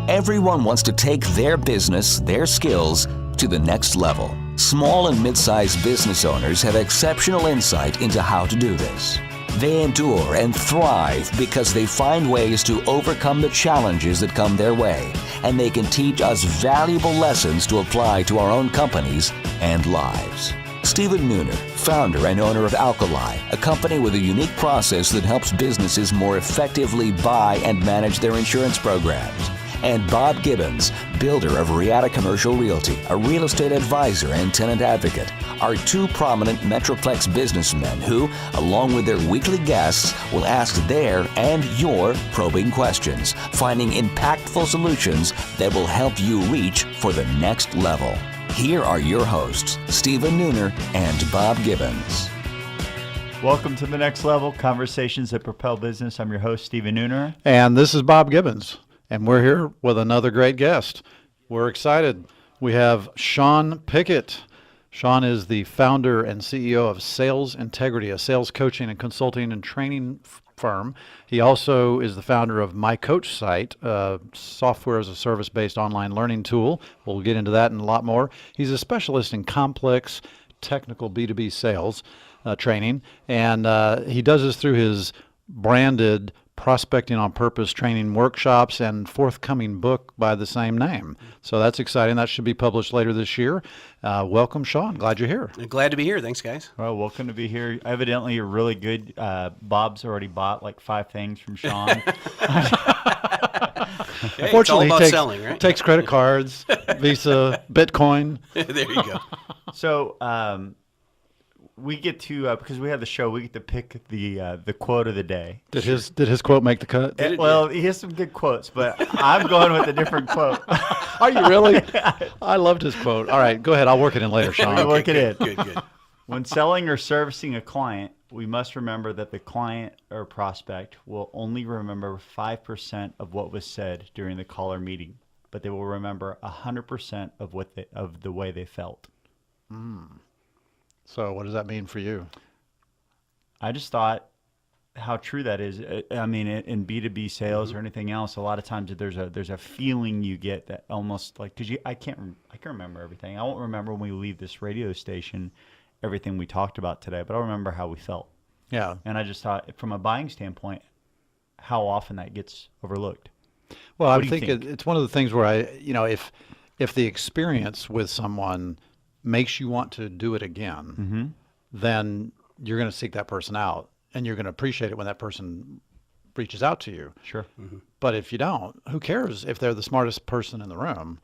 Everyone wants to take their business, their skills, to the next level. Small and mid-sized business owners have exceptional insight into how to do this. They endure and thrive because they find ways to overcome the challenges that come their way, and they can teach us valuable lessons to apply to our own companies and lives. Stephen Nooner, founder and owner of Alkali, a company with a unique process that helps businesses more effectively buy and manage their insurance programs. And Bob Gibbons, builder of Riata Commercial Realty, a real estate advisor and tenant advocate, are two prominent Metroplex businessmen who, along with their weekly guests, will ask their and your probing questions, finding impactful solutions that will help you reach for the next level. Here are your hosts, Stephen Nooner and Bob Gibbons. Welcome to The Next Level, Conversations that Propel Business. I'm your host, Stephen Nooner. And this is Bob Gibbons. And we're here with another great guest. We're excited. We have Sean Piket. Sean is the founder and CEO of Sales Integrity, a sales coaching and consulting and training firm. He also is the founder of My Coach Site, a software as a service-based online learning tool. We'll get into that and a lot more. He's a specialist in complex technical B2B sales training, and he does this through his branded Prospecting on Purpose training workshops and forthcoming book by the same name. So that's exciting. That should be published later this year. Welcome, Sean. Glad you're here. Glad to be here. Thanks, guys. Well, welcome to be here. Evidently, you're really good. Bob's already bought like 5 things from Sean. Hey, it's all about selling, right? Takes credit cards, Visa, Bitcoin. There you go. So we get to, because we have the show, we get to pick the quote of the day. Did his quote make the cut? Well, he has some good quotes, but I'm going with a different quote. Are you really? I loved his quote. All right, go ahead. I'll work it in later, Sean. I'll work it in. Good. When selling or servicing a client, we must remember that the client or prospect will only remember 5% of what was said during the call or meeting, but they will remember 100% of the way they felt. So what does that mean for you? I just thought how true that is. I mean, in B2B sales or anything else, a lot of times there's a feeling you get that almost like, because I can remember everything. I won't remember when we leave this radio station everything we talked about today, but I'll remember how we felt. Yeah. And I just thought, from a buying standpoint, how often that gets overlooked. Well, I think it's one of the things where if the experience with someone makes you want to do it again, then you're going to seek that person out, and you're going to appreciate it when that person reaches out to you. Sure. But if you don't, who cares if they're the smartest person in the room?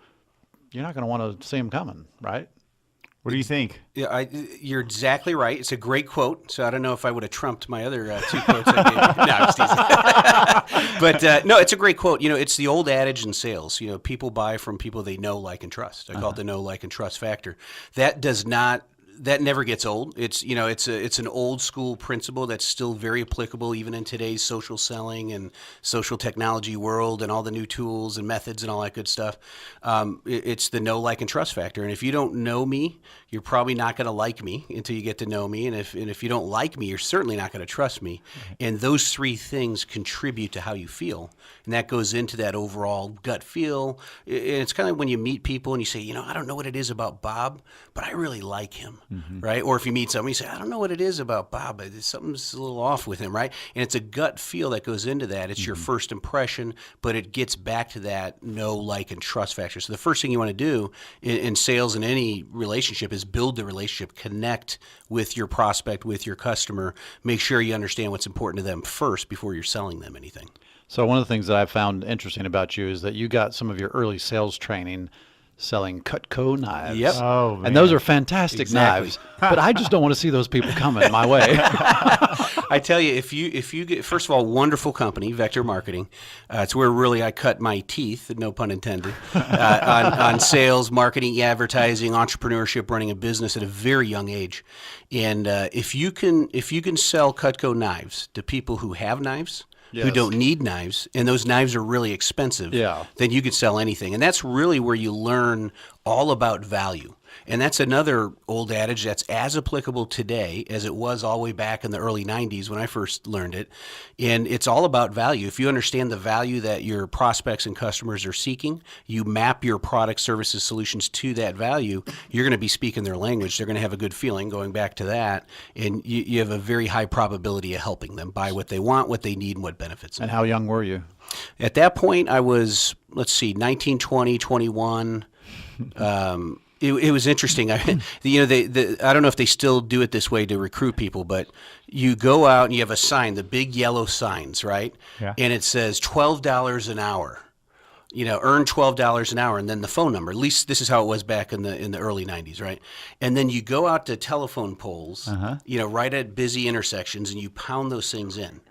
You're not going to want to see them coming, right? What do you think? Yeah, you're exactly right. It's a great quote. So I don't know if I would have trumped my other 2 quotes. I gave you. No, I'm just teasing. But no, it's a great quote. It's the old adage in sales. People buy from people they know, like, and trust. I call it the know, like, and trust factor. That never gets old. It's it's an old school principle that's still very applicable even in today's social selling and social technology world and all the new tools and methods and all that good stuff. It's the know, like, and trust factor. And if you don't know me, you're probably not going to like me until you get to know me. And if you don't like me, you're certainly not going to trust me. And those 3 things contribute to how you feel. And that goes into that overall gut feel. And it's kind of when you meet people and you say, I don't know what it is about Bob, but I really like him. Right? Or if you meet somebody, you say, I don't know what it is about Bob, but something's a little off with him, right? And it's a gut feel that goes into that. It's your first impression, but it gets back to that know, like, and trust factor. So the first thing you want to do in sales and any relationship is build the relationship, connect with your prospect, with your customer, make sure you understand what's important to them first before you're selling them anything. So one of the things that I found interesting about you is that you got some of your early sales training selling Cutco knives. Yep. Oh, man. And those are fantastic knives, but I just don't want to see those people coming my way. I tell you, if you get, first of all, wonderful company, Vector Marketing. It's where really I cut my teeth, no pun intended, on sales, marketing, advertising, entrepreneurship, running a business at a very young age. And if you can sell Cutco knives to people who have knives, who don't need knives, and those knives are really expensive, then you could sell anything. And that's really where you learn all about value. And that's another old adage that's as applicable today as it was all the way back in the early 90s when I first learned it. And it's all about value. If you understand the value that your prospects and customers are seeking, you map your product, services, solutions to that value, you're going to be speaking their language. They're going to have a good feeling going back to that. And you have a very high probability of helping them buy what they want, what they need, and what benefits them. And how young were you? At that point, I was, 19, 20, 21. It was interesting. I don't know if they still do it this way to recruit people, but you go out and you have a sign, the big yellow signs, right? Yeah. And it says $12 an hour. Earn $12 an hour, and then the phone number. At least this is how it was back in the early 90s, right? And then you go out to telephone poles, right at busy intersections, and you pound those things in.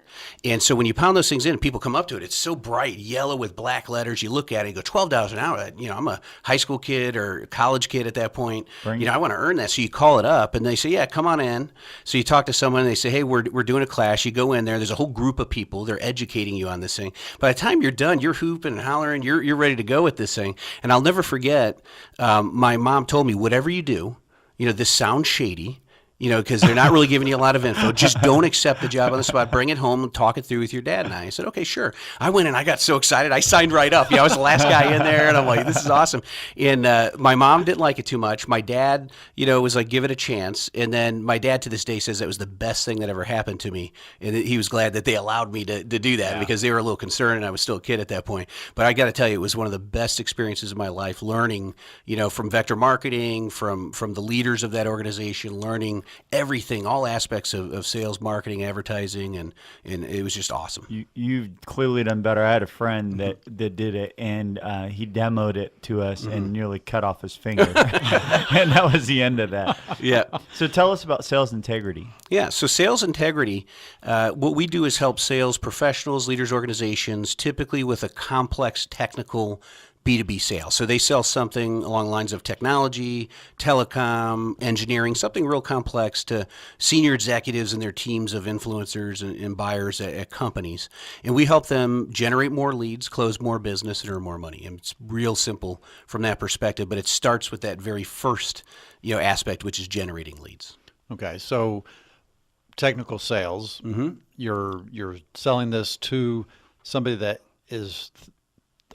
And so when you pound those things in, people come up to it. It's so bright, yellow with black letters. You look at it and go, $12 an hour. I'm a high school kid or college kid at that point. I want to earn that. So you call it up, and they say, yeah, come on in. So you talk to someone, and they say, hey, we're doing a class. You go in there. There's a whole group of people. They're educating you on this thing. By the time you're done, you're hooping and hollering. You're ready to go with this thing. And I'll never forget, my mom told me, whatever you do, this sounds shady. Because they're not really giving you a lot of info. Just don't accept the job on the spot. Bring it home and talk it through with your dad and I. I said, okay, sure. I went and I got so excited. I signed right up. I was the last guy in there, and I'm like, this is awesome. And my mom didn't like it too much. My dad, was like, give it a chance. And then my dad to this day says that was the best thing that ever happened to me. And he was glad that they allowed me to do that because they were a little concerned, and I was still a kid at that point. But I got to tell you, it was one of the best experiences of my life, learning, from Vector Marketing, from the leaders of that organization, learning everything, all aspects of sales, marketing, advertising, and it was just awesome. You've clearly done better. I had a friend that did it, and he demoed it to us and nearly cut off his finger. And that was the end of that. Yeah. So tell us about sales integrity. Yeah, so sales integrity, what we do is help sales professionals, leaders, organizations, typically with a complex technical B2B sale. So they sell something along the lines of technology, telecom, engineering, something real complex to senior executives and their teams of influencers and buyers at companies. And we help them generate more leads, close more business, and earn more money. And it's real simple from that perspective, but it starts with that very first aspect, which is generating leads. Okay, so technical sales, you're selling this to somebody that is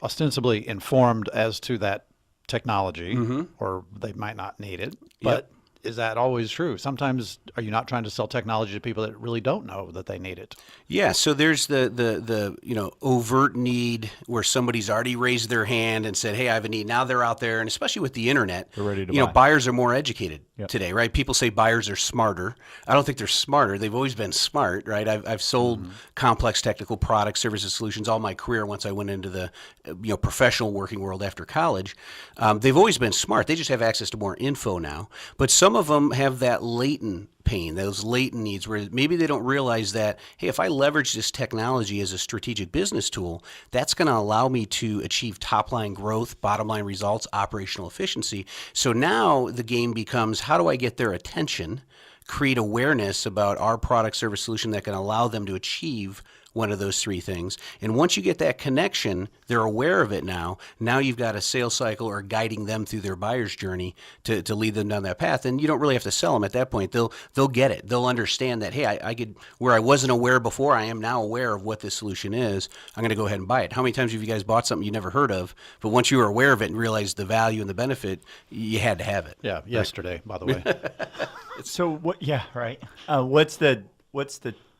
ostensibly informed as to that technology, or they might not need it. But is that always true? Sometimes are you not trying to sell technology to people that really don't know that they need it? Yeah, so there's the overt need where somebody's already raised their hand and said, hey, I have a need. Now they're out there, and especially with the internet, they're ready to buy. Buyers are more educated today, right? People say buyers are smarter. I don't think they're smarter. They've always been smart, right? I've sold complex technical products, services, solutions all my career once I went into the professional working world after college. They've always been smart. They just have access to more info now. But some of them have that latent pain, those latent needs where maybe they don't realize that, hey, if I leverage this technology as a strategic business tool, that's going to allow me to achieve top line growth, bottom line results, operational efficiency. So now the game becomes, how do I get their attention, create awareness about our product, service, solution that can allow them to achieve one of those three things. And once you get that connection, they're aware of it now. Now you've got a sales cycle or guiding them through their buyer's journey to lead them down that path. And you don't really have to sell them at that point. They'll get it. They'll understand that, hey, I could, where I wasn't aware before, I am now aware of what this solution is. I'm going to go ahead and buy it. How many times have you guys bought something you never heard of, but once you were aware of it and realized the value and the benefit, you had to have it? Yeah, yesterday, by the way. So what? Yeah, right. What's the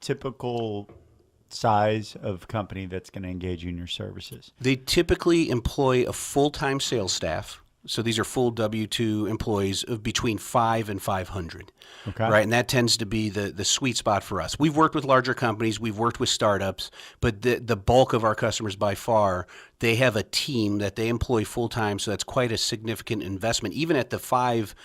typical size of company that's going to engage you in your services? They typically employ a full-time sales staff. So these are full W-2 employees of between 5 and 500. Okay. Right, and that tends to be the sweet spot for us. We've worked with larger companies, we've worked with startups, but the bulk of our customers by far, they have a team that they employ full-time, so that's quite a significant investment. Even at the 5,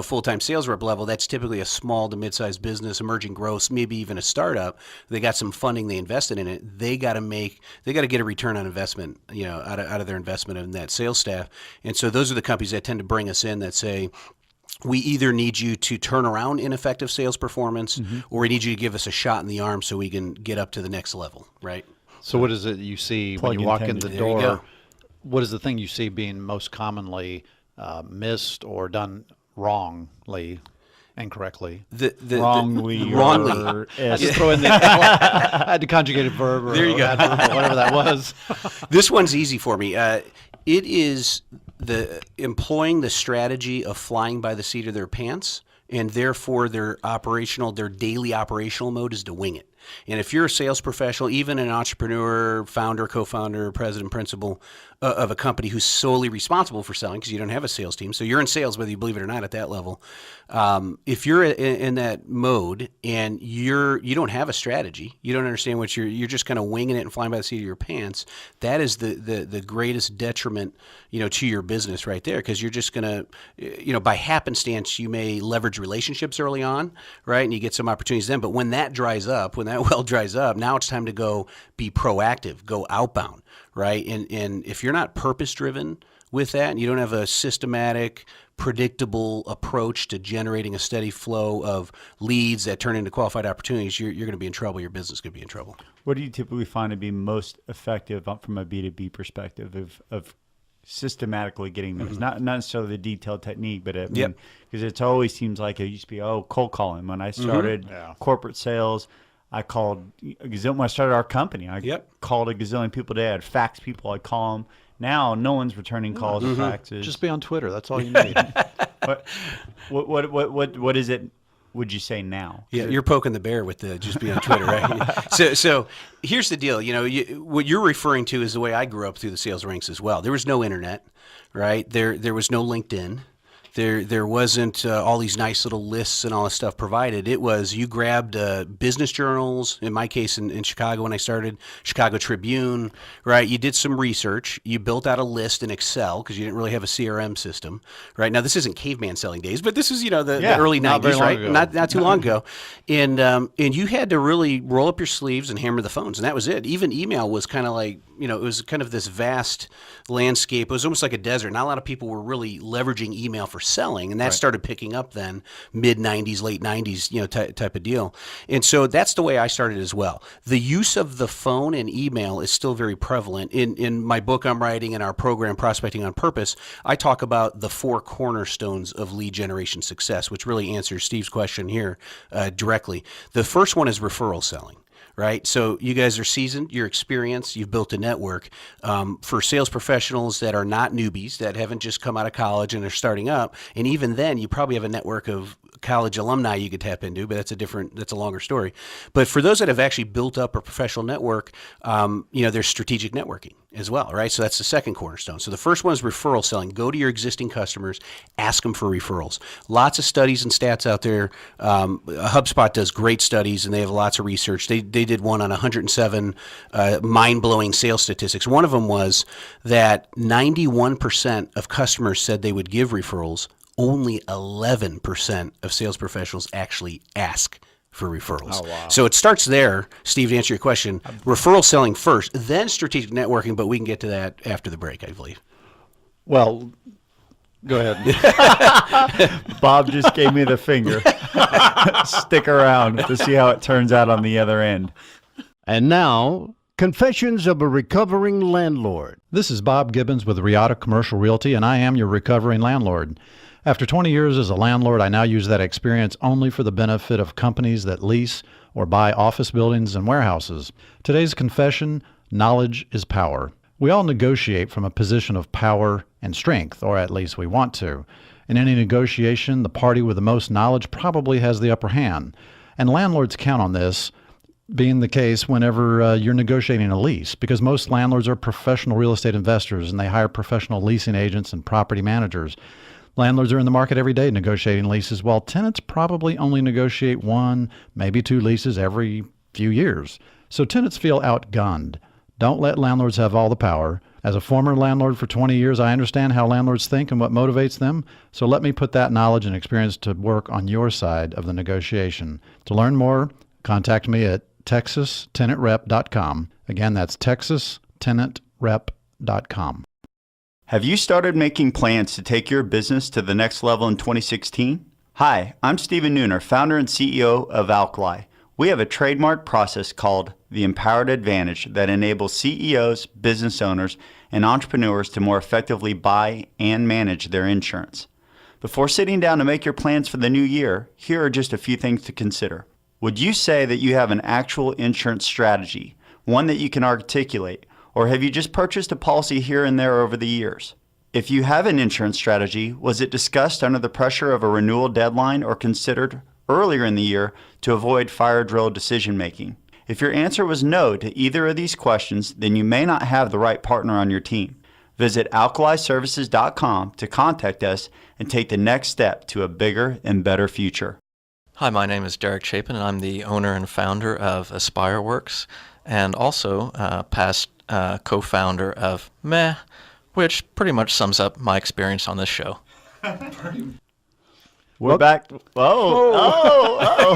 full-time sales rep level, that's typically a small to mid-sized business, emerging growth, maybe even a startup. They got some funding, they invested in it. They got to get a return on investment, out of their investment in that sales staff. And so those are the companies that tend to bring us in that say, we either need you to turn around ineffective sales performance, or we need you to give us a shot in the arm so we can get up to the next level, right? So what is it you see when you walk in the door? What is the thing you see being most commonly missed or done wrongly, incorrectly. Wrongly. Or I just throw in the I had to conjugate a verb or There you go. adverb or whatever that was. This one's easy for me. It is the employing the strategy of flying by the seat of their pants, and therefore their daily operational mode is to wing it. And if you're a sales professional, even an entrepreneur, founder, co-founder, president, principal of a company who's solely responsible for selling, because you don't have a sales team, so you're in sales whether you believe it or not at that level. If you're in that mode and you don't have a strategy, you don't understand what you're just kind of winging it and flying by the seat of your pants. That is the greatest detriment, to your business right there, because you're just going to, by happenstance, you may leverage relationships early on, right, and you get some opportunities then. But when that well dries up, now it's time to go be proactive, go outbound, right? And if you're not purpose-driven with that and you don't have a systematic, predictable approach to generating a steady flow of leads that turn into qualified opportunities, you're going to be in trouble. Your business is going to be in trouble. What do you typically find to be most effective from a B2B perspective of systematically getting those? Not necessarily the detailed technique, but because it always seems like it used to be, cold calling. When I started corporate sales, I called when I started our company. I called a gazillion people a day. I'd fax people. I'd call them. Now no one's returning calls or faxes. Just be on Twitter. That's all you need. What is it? Would you say now? Yeah, you're poking the bear with the just be on Twitter, right? So here's the deal. What you're referring to is the way I grew up through the sales ranks as well. There was no internet, right? There was no LinkedIn. There wasn't all these nice little lists and all this stuff provided. It was you grabbed business journals, in my case in Chicago when I started, Chicago Tribune, right? You did some research. You built out a list in Excel because you didn't really have a CRM system, right? Now, this isn't caveman selling days, but this is, the early 90s, right? Not too long ago. And you had to really roll up your sleeves and hammer the phones, and that was it. Even email was kind of like, it was kind of this vast landscape. It was almost like a desert. Not a lot of people were really leveraging email for selling, and that started picking up then mid 90s, late 90s, type of deal. And so that's the way I started as well. The use of the phone and email is still very prevalent. In my book I'm writing in our program Prospecting on Purpose, I talk about the 4 cornerstones of lead generation success, which really answers Steve's question here directly. The first one is referral selling. Right. So you guys are seasoned, you're experienced, you've built a network. For sales professionals that are not newbies, that haven't just come out of college and are starting up, and even then you probably have a network of college alumni you could tap into, but that's a longer story. But for those that have actually built up a professional network, there's strategic networking as well, right? So that's the second cornerstone. So the first one is referral selling. Go to your existing customers, ask them for referrals. Lots of studies and stats out there. HubSpot does great studies, and they have lots of research. They did one on 107 mind-blowing sales statistics. One of them was that 91% of customers said they would give referrals. Only 11% of sales professionals actually ask for referrals. Oh, wow. So it starts there, Steve, to answer your question. Referral selling first, then strategic networking, but we can get to that after the break, I believe. Well, go ahead. Bob just gave me the finger. Stick around to see how it turns out on the other end. And now, Confessions of a Recovering Landlord. This is Bob Gibbons with Riata Commercial Realty, and I am your recovering landlord. After 20 years as a landlord, I now use that experience only for the benefit of companies that lease or buy office buildings and warehouses. Today's confession: knowledge is power. We all negotiate from a position of power and strength, or at least we want to. In any negotiation, the party with the most knowledge probably has the upper hand, and landlords count on this being the case whenever you're negotiating a lease, because most landlords are professional real estate investors and they hire professional leasing agents and property managers. Landlords are in the market every day negotiating leases, while tenants probably only negotiate 1, maybe 2 leases every few years. So tenants feel outgunned. Don't let landlords have all the power. As a former landlord for 20 years, I understand how landlords think and what motivates them. So let me put that knowledge and experience to work on your side of the negotiation. To learn more, contact me at texastenantrep.com. Again, that's texastenantrep.com. Have you started making plans to take your business to the next level in 2016? Hi, I'm Stephen Nooner, founder and CEO of Alkali. We have a trademark process called the Empowered Advantage that enables CEOs, business owners, and entrepreneurs to more effectively buy and manage their insurance. Before sitting down to make your plans for the new year, here are just a few things to consider. Would you say that you have an actual insurance strategy, one that you can articulate, or have you just purchased a policy here and there over the years? If you have an insurance strategy, was it discussed under the pressure of a renewal deadline or considered earlier in the year to avoid fire drill decision making? If your answer was no to either of these questions, then you may not have the right partner on your team. Visit alkaliservices.com to contact us and take the next step to a bigger and better future. Hi, my name is Derek Chapin, and I'm the owner and founder of AspireWorks, and also past co-founder of Meh, which pretty much sums up my experience on this show. We're back. Oh.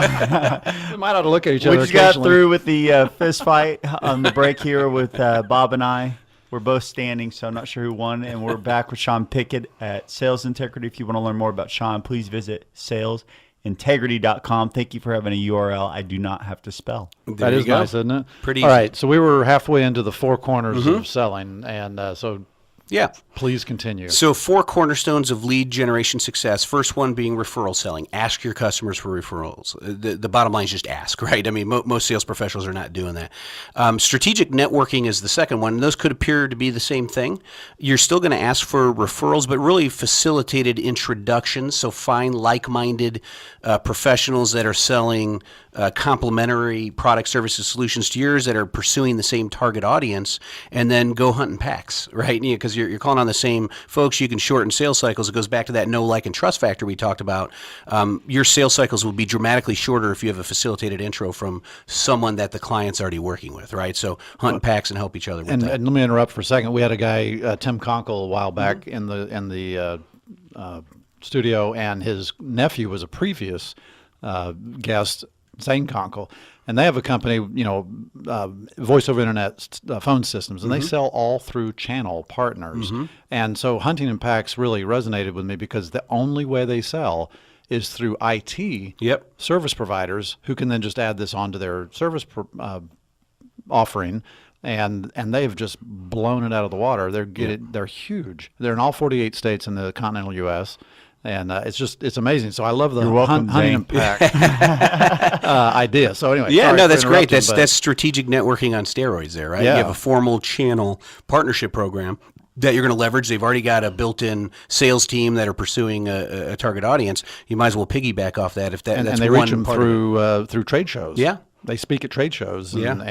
We might ought to look at each We other just got occasionally. through with the fist fight on the break here with Bob and I. We're both standing, so I'm not sure who won. And we're back with Sean Piket at Sales Integrity. If you want to learn more about Sean, please visit salesintegrity.com. Thank you for having a URL I do not have to spell. That is nice, isn't it? Pretty All easy. right, so we were halfway into the four corners of selling, and so Yeah. please continue. So 4 cornerstones of lead generation success. First one being referral selling. Ask your customers for referrals. The bottom line is just ask, right? I mean, most sales professionals are not doing that. Strategic networking is the second one. And those could appear to be the same thing. You're still going to ask for referrals, but really facilitated introductions. So find like-minded professionals that are selling complementary product, services, solutions to yours that are pursuing the same target audience, and then go hunt in packs, right? Because you're calling on the same folks. You can shorten sales cycles. It goes back to that know, like, and trust factor we talked about. Your sales cycles will be dramatically shorter if you have a facilitated intro from someone that the client's already working with, right? So hunt in packs and help each other with And, that. and let me interrupt for a second. We had a guy, Tim Conkle, a while back in the studio, and his nephew was a previous guest, Zane Conkle, and they have a company, voice over internet phone systems, and they sell all through channel partners. And so hunting in packs really resonated with me because the only way they sell is through IT Yep. service providers who can then just add this onto their service offering. And they've just blown it out of the water. They're huge. They're in all 48 states in the continental U.S. And it's amazing. So I love the welcome, hunting Zane. and pack idea. So anyway, Yeah, sorry no, for that's great. interrupting, That's strategic networking on steroids there, right? Yeah. You have a formal channel partnership program that you're going to leverage. They've already got a built-in sales team that are pursuing a target audience. You might as well piggyback off that if that's and they one reach them part of it. through trade shows. Yeah. They speak at trade shows and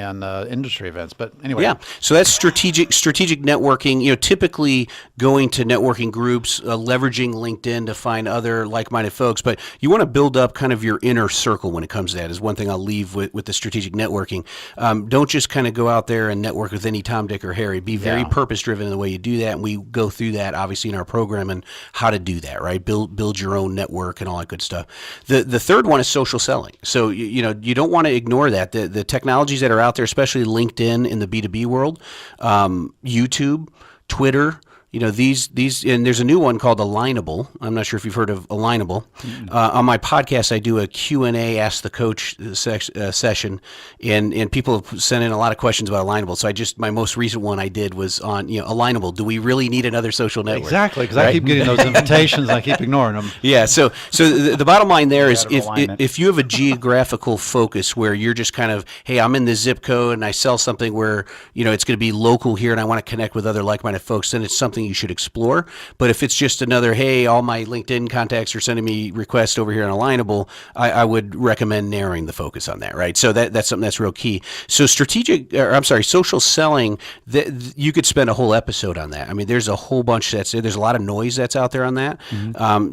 industry events. But anyway, Yeah, so that's strategic networking. Typically going to networking groups, leveraging LinkedIn to find other like-minded folks. But you want to build up kind of your inner circle when it comes to that. Is one thing I'll leave with the strategic networking. Don't just kind of go out there and network with any Tom, Dick, or Harry. Be very purpose-driven in the way you do that. And we go through that obviously in our program and how to do that. Right, build your own network and all that good stuff. The third one is social selling. So you don't want to ignore that. The technologies that are out there, especially LinkedIn in the B2B world, YouTube, Twitter, these, and there's a new one called Alignable. I'm not sure if you've heard of Alignable. On my podcast, I do a Q&A, Ask the Coach session, and people have sent in a lot of questions about Alignable. So my most recent one I did was on, Alignable. Do we really need another social network? exactly, because I keep getting those invitations and I keep ignoring them. Yeah, so the bottom line there is Out of alignment. if you have a geographical focus where you're just kind of, hey, I'm in this zip code and I sell something where, it's going to be local here and I want to connect with other like-minded folks, then it's something you should explore. But if it's just another, hey, all my LinkedIn contacts are sending me requests over here on Alignable, I would recommend narrowing the focus on that, right? So that's something that's real key. So social selling, you could spend a whole episode on that. I mean, there's a whole bunch there's a lot of noise that's out there on that.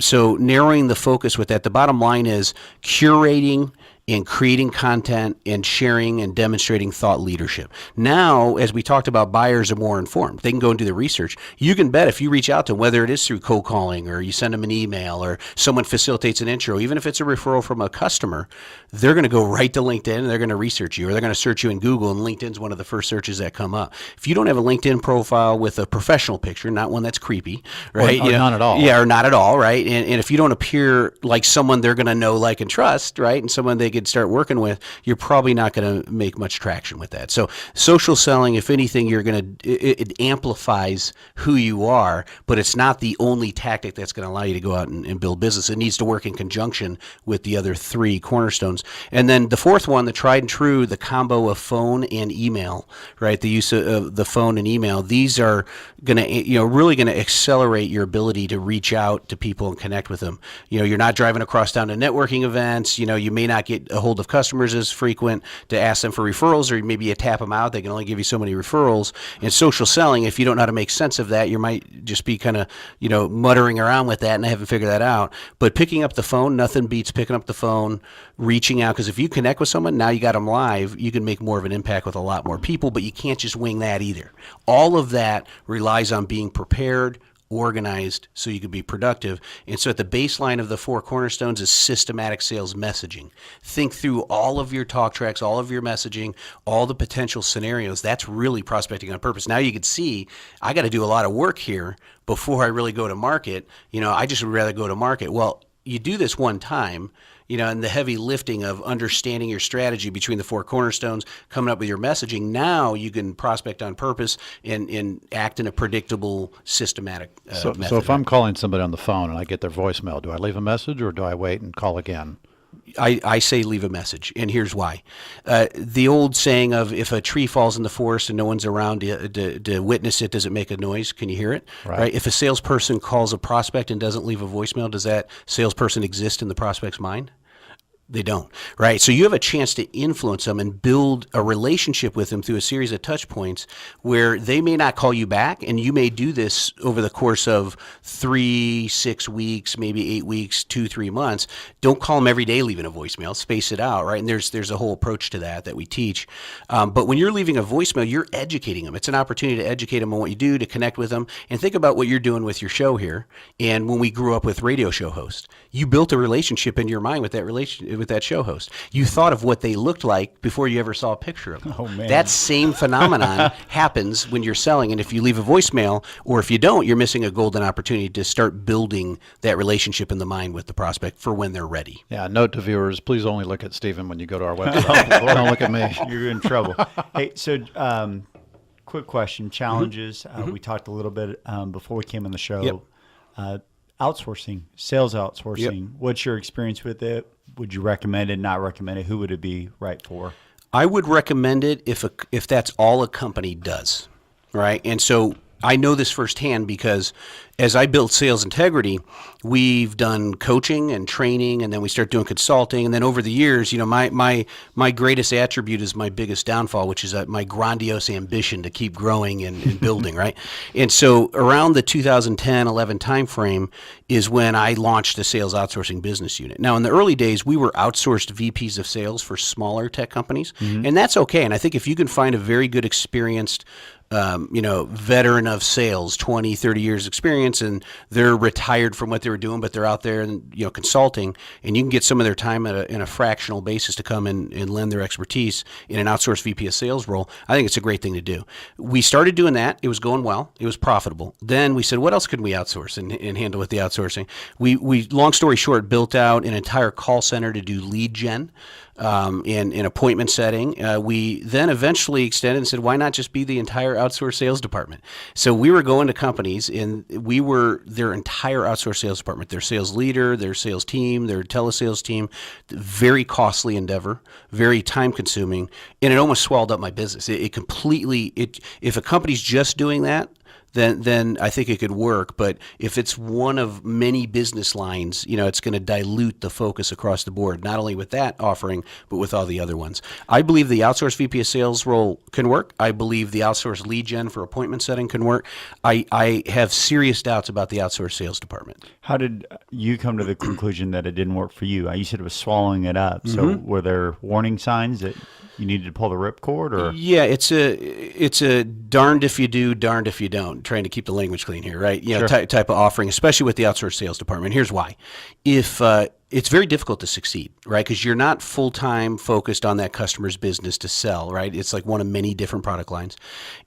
So narrowing the focus with that, the bottom line is curating and creating content and sharing and demonstrating thought leadership. Now, as we talked about, buyers are more informed. They can go and do the research. You can bet if you reach out to them, whether it is through cold calling or you send them an email or someone facilitates an intro, even if it's a referral from a customer, they're going to go right to LinkedIn and they're going to research you, or they're going to search you in Google, and LinkedIn's one of the first searches that come up. If you don't have a LinkedIn profile with a professional picture, not one that's creepy, right? Or none at all. Yeah, or not at all, right? And if you don't appear like someone they're going to know, like, and trust, right, and someone they could start working with, you're probably not going to make much traction with that. So social selling, if anything, it amplifies who you are, but it's not the only tactic that's going to allow you to go out and build business. It needs to work in conjunction with the other three cornerstones. And then the fourth one, the tried and true, the combo of phone and email, right? The use of the phone and email. These are going to, really going to accelerate your ability to reach out to people and connect with them. You're not driving across town to networking events. You may not get a hold of customers as frequent to ask them for referrals, or maybe you tap them out. They can only give you so many referrals. In social selling, if you don't know how to make sense of that, you might just be kind of, muttering around with that and I haven't figured that out. But picking up the phone, nothing beats picking up the phone, reaching out, because if you connect with someone, now you got them live, you can make more of an impact with a lot more people, but you can't just wing that either. All of that relies on being prepared, organized, so you can be productive. And so at the baseline of the four cornerstones is systematic sales messaging. Think through all of your talk tracks, all of your messaging, all the potential scenarios. That's really prospecting on purpose. Now you can see, I got to do a lot of work here before I really go to market. I just would rather go to market. Well, you do this one time, and the heavy lifting of understanding your strategy between the four cornerstones, coming up with your messaging. Now you can prospect on purpose and act in a predictable, systematic method. So if I'm calling somebody on the phone and I get their voicemail, do I leave a message or do I wait and call again? I say leave a message, and here's why. The old saying of if a tree falls in the forest and no one's around to witness it, does it make a noise? Can you hear it? Right. If a salesperson calls a prospect and doesn't leave a voicemail, does that salesperson exist in the prospect's mind? They don't, right? So you have a chance to influence them and build a relationship with them through a series of touch points where they may not call you back, and you may do this over the course of 3, 6 weeks, maybe 8 weeks, 2, 3 months. Don't call them every day leaving a voicemail. Space it out, right? And there's a whole approach to that we teach. But when you're leaving a voicemail, you're educating them. It's an opportunity to educate them on what you do, to connect with them, and think about what you're doing with your show here. And when we grew up with radio show hosts, you built a relationship in your mind with that show host. You thought of what they looked like before you ever saw a picture of them. Oh, man. That same phenomenon happens when you're selling, and if you leave a voicemail, or if you don't, you're missing a golden opportunity to start building that relationship in the mind with the prospect for when they're ready. Yeah, note to viewers, please only look at Stephen when you go to our website. Don't look at me. You're in trouble. Hey, so quick question, challenges. We talked a little bit before we came on the show. Yep. Outsourcing, sales outsourcing. Yep. What's your experience with it? Would you recommend it, not recommend it? Who would it be right for? I would recommend it if that's all a company does, right? And so I know this firsthand because as I built Sales Integrity, we've done coaching and training, and then we start doing consulting. And then over the years, my greatest attribute is my biggest downfall, which is my grandiose ambition to keep growing and building, right? And so around the 2010-11 timeframe is when I launched the Sales Outsourcing Business Unit. Now, in the early days, we were outsourced VPs of sales for smaller tech companies, and that's okay. And I think if you can find a very good, experienced veteran of sales, 20, 30 years experience, and they're retired from what they were doing, but they're out there and, consulting, and you can get some of their time in a fractional basis to come and lend their expertise in an outsourced VP of sales role. I think it's a great thing to do. We started doing that. It was going well. It was profitable. Then we said, what else could we outsource and handle with the outsourcing? We, long story short, built out an entire call center to do lead gen. In appointment setting. We then eventually extended and said, why not just be the entire outsourced sales department? So we were going to companies, and we were their entire outsourced sales department, their sales leader, their sales team, their telesales team. Very costly endeavor, very time consuming, and it almost swallowed up my business. If a company's just doing that, then I think it could work. But if it's one of many business lines, it's going to dilute the focus across the board, not only with that offering, but with all the other ones. I believe the outsourced VP of sales role can work. I believe the outsourced lead gen for appointment setting can work. I have serious doubts about the outsourced sales department. How did you come to the conclusion that it didn't work for you? You said it was swallowing it up. So were there warning signs that you needed to pull the ripcord, or? Yeah, it's a darned if you do, darned if you don't. Trying to keep the language clean here, right? Sure. Type of offering, especially with the outsourced sales department. Here's why: if it's very difficult to succeed, right? Because you're not full-time focused on that customer's business to sell, right? It's like one of many different product lines.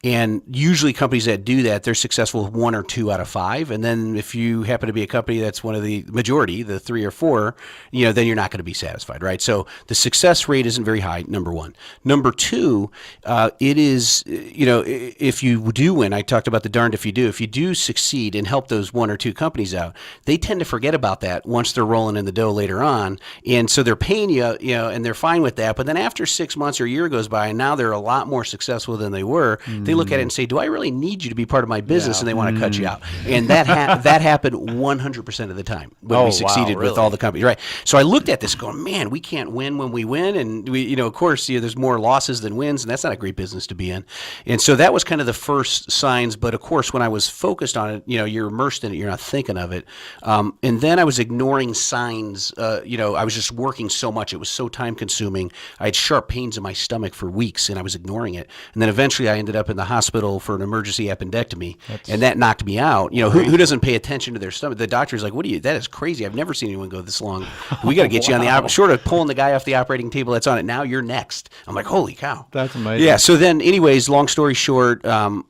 And usually companies that do that, they're successful with 1 or 2 out of 5. And then if you happen to be a company that's one of the majority, the 3 or 4, then you're not going to be satisfied, right? So the success rate isn't very high, number one. Number two, it is, if you do win, I talked about the darned if you do succeed and help those 1 or 2 companies out, they tend to forget about that once they're rolling in the dough later on. And so they're paying you, and they're fine with that. But then after 6 months or a year goes by and now they're a lot more successful than they were, they look at it and say, do I really need you to be part of my business? And they want to cut you out. And that happened 100% of the time when we succeeded with all the companies, right? So I looked at this going, man, we can't win when we win. And we, of course, there's more losses than wins, and that's not a great business to be in. And so that was kind of the first signs. But of course, when I was focused on it, you're immersed in it, you're not thinking of it. And then I was ignoring signs. I was just working so much. It was so time consuming. I had sharp pains in my stomach for weeks and I was ignoring it. And then eventually I ended up in the hospital for an emergency appendectomy, and that knocked me out. Who doesn't pay attention to their stomach? The doctor's like, that is crazy. I've never seen anyone go this long. We got to get you on the short of pulling the guy off the operating table that's on it. Now you're next. I'm like, holy cow. That's amazing. Yeah. So then anyways, long story short,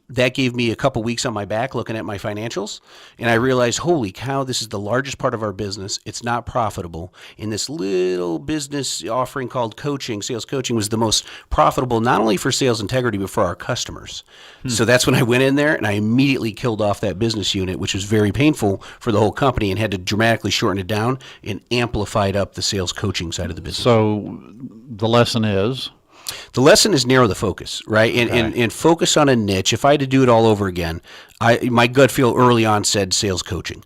that gave me a couple weeks on my back looking at my financials, and I realized, holy cow, this is the largest part of our business. It's not profitable. And this little business offering called coaching, sales coaching, was the most profitable, not only for sales integrity, but for our customers. So that's when I went in there and I immediately killed off that business unit, which was very painful for the whole company, and had to dramatically shorten it down and amplified up the sales coaching side of the business. So the lesson is? The lesson is narrow the focus, right? And focus on a niche. If I had to do it all over again, my gut feel early on said sales coaching.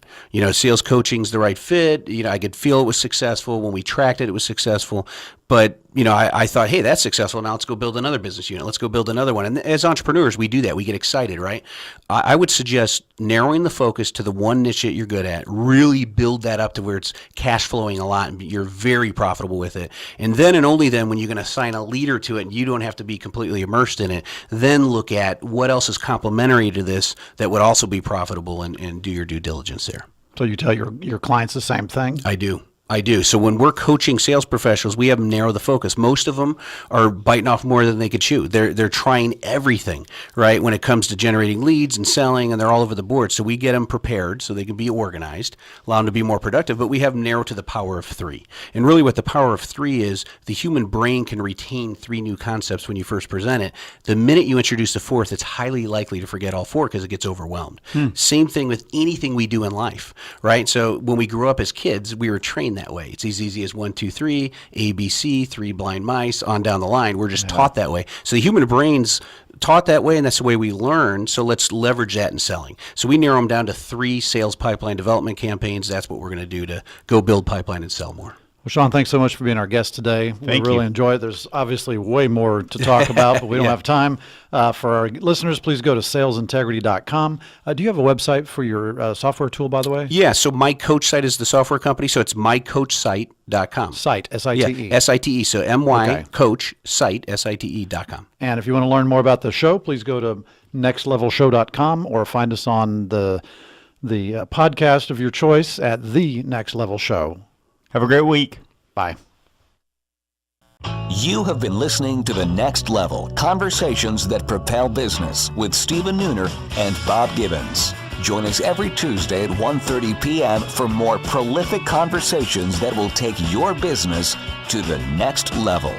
Sales coaching's the right fit. I could feel it was successful. When we tracked it, it was successful. But, I thought, hey, that's successful. Now let's go build another business unit. Let's go build another one. And as entrepreneurs, we do that. We get excited, right? I would suggest narrowing the focus to the one niche that you're good at. Really build that up to where it's cash flowing a lot and you're very profitable with it. And then and only then, when you're going to assign a leader to it and you don't have to be completely immersed in it, then look at what else is complementary to this that would also be profitable, and do your due diligence there. So you tell your clients the same thing? I do. So when we're coaching sales professionals, we have them narrow the focus. Most of them are biting off more than they could chew. They're trying everything, right, when it comes to generating leads and selling, and they're all over the board. So we get them prepared so they can be organized, allow them to be more productive, but we have them narrow to the power of 3. And really what the power of 3 is, the human brain can retain 3 new concepts when you first present it. The minute you introduce the 4th, it's highly likely to forget all 4 because it gets overwhelmed. Same thing with anything we do in life, right? So when we grew up as kids, we were trained that way. It's as easy as 1, 2, 3, ABC, 3 blind mice, on down the line. We're just taught that way. So the human brain's taught that way, and that's the way we learn. So let's leverage that in selling. So we narrow them down to 3 sales pipeline development campaigns. That's what we're going to do to go build pipeline and sell more. Well, Sean, thanks so much for being our guest today. Thank we really you. enjoy it. There's obviously way more to talk about, but we don't have time. For our listeners, please go to salesintegrity.com. Do you have a website for your software tool, by the way? Yeah, so My Coach Site is the software company, so it's mycoachsite.com. Site, S-I-T-E. Yeah, S-I-T-E, so Coach Site, S-I-T-E.com. And if you want to learn more about the show, please go to nextlevelShow.com or find us on the podcast of your choice at The Next Level Show. Have a great week. Bye. You have been listening to The Next Level, Conversations That Propel Business with Stephen Nooner and Bob Gibbons. Join us every Tuesday at 1:30 p.m. for more prolific conversations that will take your business to the next level.